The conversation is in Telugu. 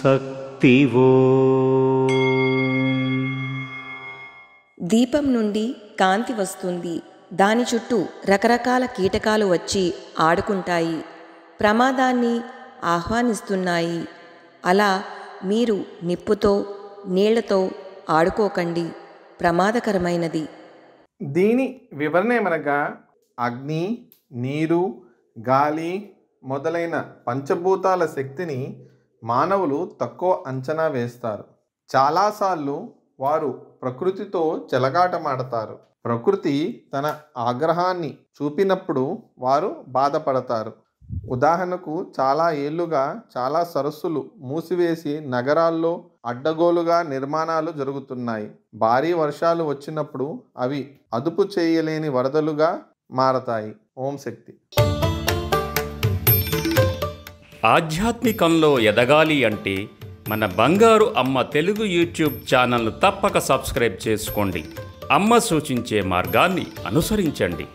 శక్తివో. దీపం నుండి కాంతి వస్తుంది. దాని చుట్టూ రకరకాల కీటకాలు వచ్చి ఆడుకుంటాయి, ప్రమాదాన్ని ఆహ్వానిస్తున్నాయి. అలా మీరు నిప్పుతో నీళ్లతో ఆడుకోకండి, ప్రమాదకరమైనది. దీని వివరణ ఏమనగా అగ్ని, నీరు, గాలి మొదలైన పంచభూతాల శక్తిని మానవులు తక్కువ అంచనా వేస్తారు. చాలాసార్లు వారు ప్రకృతితో చెలగాటమాడతారు. ప్రకృతి తన ఆగ్రహాన్ని చూపినప్పుడు వారు బాధపడతారు. ఉదాహరణకు చాలా ఏళ్లుగా చాలా సరస్సులు మూసివేసి నగరాల్లో అడ్డగోలుగా నిర్మాణాలు జరుగుతున్నాయి. భారీ వర్షాలు వచ్చినప్పుడు అవి అదుపు చేయలేని వరదలుగా మారతాయి. ఓం శక్తి. ఆధ్యాత్మికంలో ఎదగాలి అంటే మన బంగారు అమ్మ తెలుగు యూట్యూబ్ ఛానల్ను తప్పక సబ్స్క్రైబ్ చేసుకోండి. అమ్మ సూచించే మార్గాన్ని అనుసరించండి.